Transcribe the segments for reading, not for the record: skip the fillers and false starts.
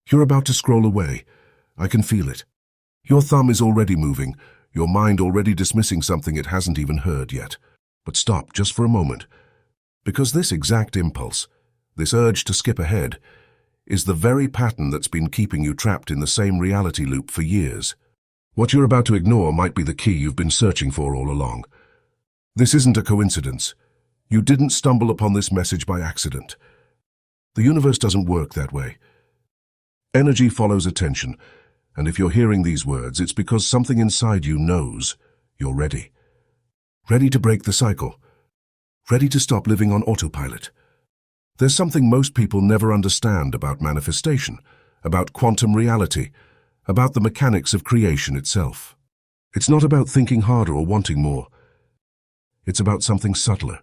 You're about to scroll away. I can feel it. Your thumb is already moving, your mind already dismissing something it hasn't even heard yet. But stop just for a moment, because this exact impulse, this urge to skip ahead, is the very pattern that's been keeping you trapped in the same reality loop for years. What you're about to ignore might be the key you've been searching for all along. This isn't a coincidence. You didn't stumble upon this message by accident. The universe doesn't work that way. Energy follows attention, and if you're hearing these words, it's because something inside you knows you're ready. Ready to break the cycle. Ready to stop living on autopilot. There's something most people never understand about manifestation, about quantum reality, about the mechanics of creation itself. It's not about thinking harder or wanting more. It's about something subtler,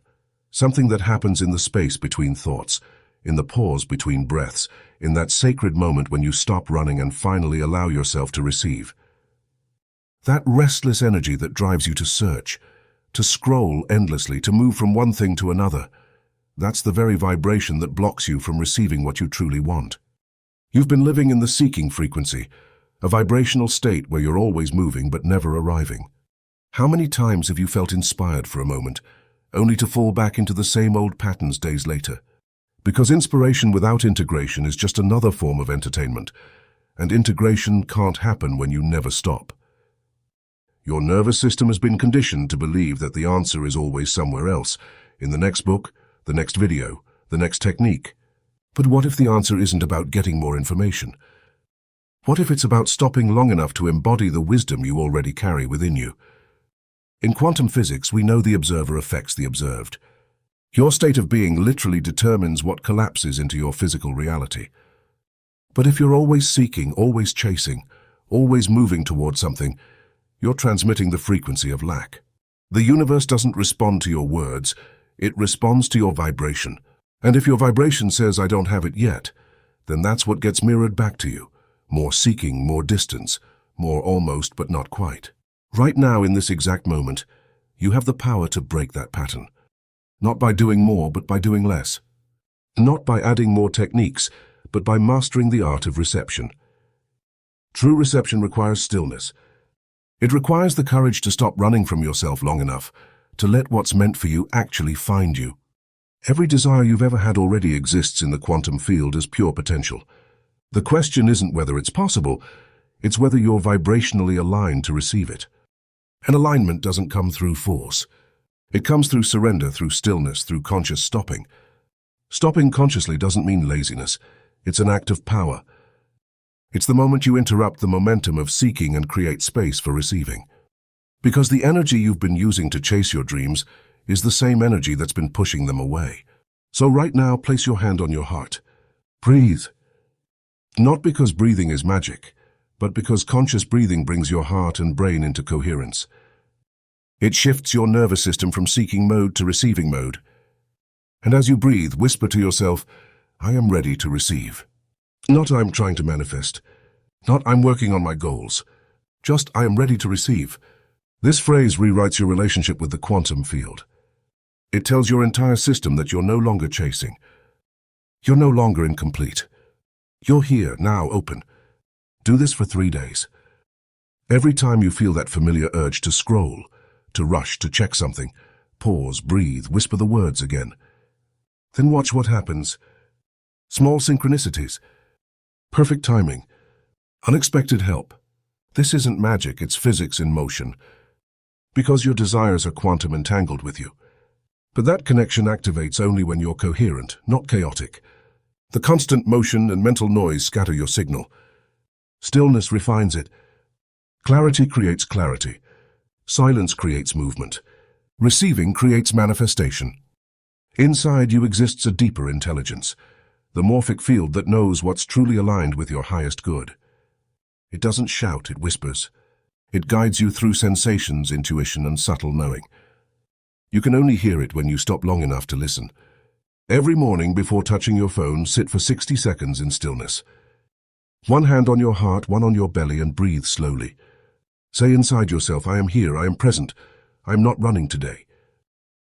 something that happens in the space between thoughts, in the pause between breaths, in that sacred moment when you stop running and finally allow yourself to receive. That restless energy that drives you to search, to scroll endlessly, to move from one thing to another. That's the very vibration that blocks you from receiving what you truly want. You've been living in the seeking frequency, a vibrational state where you're always moving but never arriving. How many times have you felt inspired for a moment, only to fall back into the same old patterns days later? Because inspiration without integration is just another form of entertainment, and integration can't happen when you never stop. Your nervous system has been conditioned to believe that the answer is always somewhere else, in the next book, the next video, the next technique. But what if the answer isn't about getting more information? What if it's about stopping long enough to embody the wisdom you already carry within you? In quantum physics, we know the observer affects the observed. Your state of being literally determines what collapses into your physical reality. But if you're always seeking, always chasing, always moving toward something, you're transmitting the frequency of lack. The universe doesn't respond to your words, it responds to your vibration. And if your vibration says, "I don't have it yet," then that's what gets mirrored back to you. More seeking, more distance, more almost but not quite. Right now, in this exact moment, you have the power to break that pattern. Not by doing more, but by doing less. Not by adding more techniques, but by mastering the art of reception. True reception requires stillness. It requires the courage to stop running from yourself long enough, to let what's meant for you actually find you. Every desire you've ever had already exists in the quantum field as pure potential. The question isn't whether it's possible, it's whether you're vibrationally aligned to receive it. And alignment doesn't come through force. It comes through surrender, through stillness, through conscious stopping. Stopping consciously doesn't mean laziness. It's an act of power. It's the moment you interrupt the momentum of seeking and create space for receiving. Because the energy you've been using to chase your dreams is the same energy that's been pushing them away. So right now, place your hand on your heart. Breathe. Not because breathing is magic, but because conscious breathing brings your heart and brain into coherence. It shifts your nervous system from seeking mode to receiving mode. And as you breathe, whisper to yourself, "I am ready to receive." Not "I'm trying to manifest." Not "I'm working on my goals." Just "I am ready to receive." This phrase rewrites your relationship with the quantum field. It tells your entire system that you're no longer chasing. You're no longer incomplete. You're here, now, open. Do this for 3 days. Every time you feel that familiar urge to scroll, to rush, to check something, pause, breathe, whisper the words again. Then watch what happens. Small synchronicities. Perfect timing. Unexpected help. This isn't magic, it's physics in motion. Because your desires are quantum entangled with you. But that connection activates only when you're coherent, not chaotic. The constant motion and mental noise scatter your signal. Stillness refines it. Clarity creates clarity. Silence creates movement. Receiving creates manifestation. Inside you exists a deeper intelligence, the morphic field that knows what's truly aligned with your highest good. It doesn't shout, it whispers. It guides you through sensations, intuition, and subtle knowing. You can only hear it when you stop long enough to listen. Every morning before touching your phone, sit for 60 seconds in stillness. One hand on your heart, one on your belly, and breathe slowly. Say inside yourself, "I am here, I am present, I am not running today."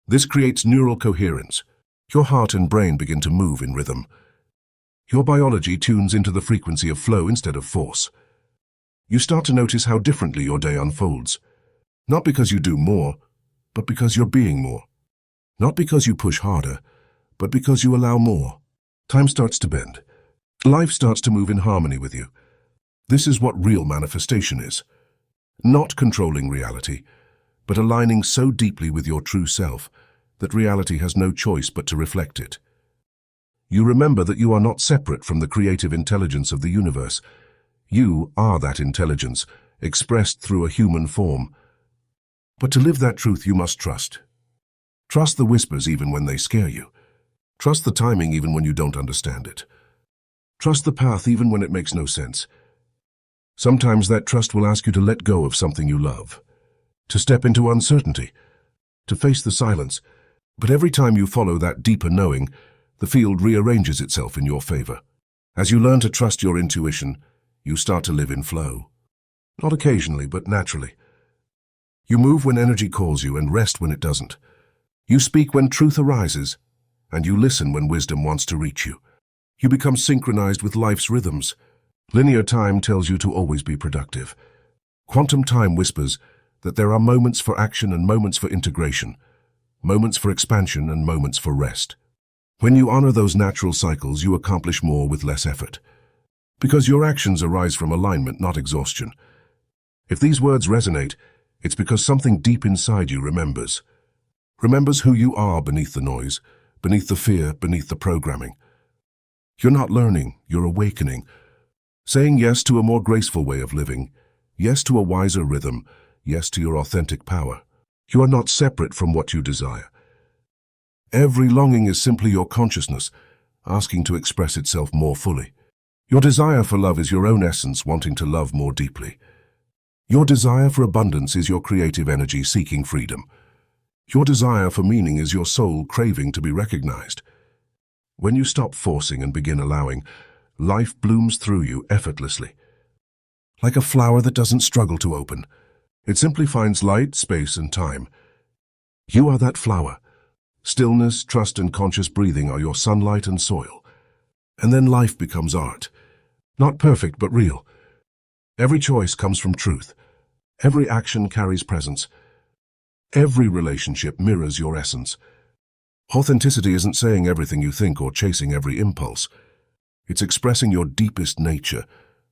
This creates neural coherence. Your heart and brain begin to move in rhythm. Your biology tunes into the frequency of flow instead of force. You start to notice how differently your day unfolds. Not because you do more, but because you're being more. Not because you push harder, but because you allow more. Time starts to bend. Life starts to move in harmony with you. This is what real manifestation is. Not controlling reality, but aligning so deeply with your true self that reality has no choice but to reflect it. You remember that you are not separate from the creative intelligence of the universe. You are that intelligence, expressed through a human form. But to live that truth, you must trust. Trust the whispers even when they scare you. Trust the timing even when you don't understand it. Trust the path even when it makes no sense. Sometimes that trust will ask you to let go of something you love, to step into uncertainty, to face the silence. But every time you follow that deeper knowing, the field rearranges itself in your favor. As you learn to trust your intuition, you start to live in flow. Not occasionally, but naturally. You move when energy calls you and rest when it doesn't. You speak when truth arises, and you listen when wisdom wants to reach you. You become synchronized with life's rhythms. Linear time tells you to always be productive. Quantum time whispers that there are moments for action and moments for integration, moments for expansion and moments for rest. When you honor those natural cycles, you accomplish more with less effort. Because your actions arise from alignment, not exhaustion. If these words resonate, it's because something deep inside you remembers. Remembers who you are beneath the noise, beneath the fear, beneath the programming. You're not learning, you're awakening. Saying yes to a more graceful way of living, yes to a wiser rhythm, yes to your authentic power. You are not separate from what you desire. Every longing is simply your consciousness, asking to express itself more fully. Your desire for love is your own essence wanting to love more deeply. Your desire for abundance is your creative energy seeking freedom. Your desire for meaning is your soul craving to be recognized. When you stop forcing and begin allowing, life blooms through you effortlessly. Like a flower that doesn't struggle to open. It simply finds light, space, and time. You are that flower. Stillness, trust, and conscious breathing are your sunlight and soil. And then life becomes art. Not perfect, but real. Every choice comes from truth. Every action carries presence. Every relationship mirrors your essence. Authenticity isn't saying everything you think or chasing every impulse. It's expressing your deepest nature,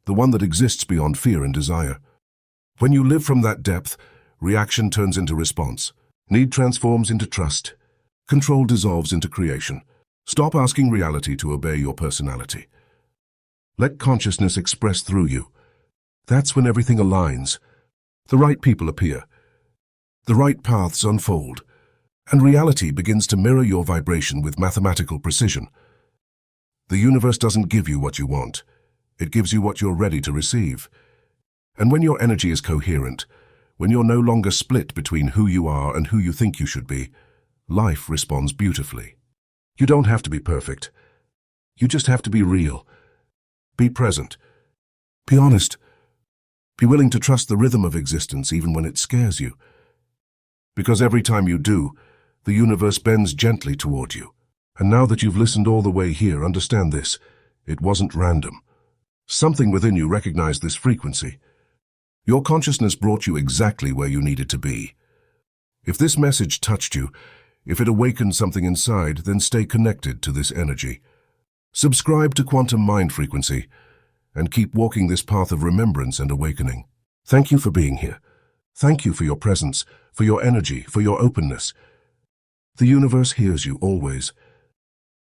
the one that exists beyond fear and desire. When you live from that depth, reaction turns into response. Need transforms into trust. Control dissolves into creation. Stop asking reality to obey your personality. Let consciousness express through you. That's when everything aligns. The right people appear. The right paths unfold. And reality begins to mirror your vibration with mathematical precision. The universe doesn't give you what you want. It gives you what you're ready to receive. And when your energy is coherent, when you're no longer split between who you are and who you think you should be, life responds beautifully. You don't have to be perfect. You just have to be real. Be present. Be honest. Be willing to trust the rhythm of existence even when it scares you. Because every time you do, the universe bends gently toward you. And now that you've listened all the way here, understand this. It wasn't random. Something within you recognized this frequency. Your consciousness brought you exactly where you needed to be. If this message touched you, if it awakened something inside, then stay connected to this energy. Subscribe to Quantum Mind Frequency and keep walking this path of remembrance and awakening. Thank you for being here. Thank you for your presence, for your energy, for your openness. The universe hears you always.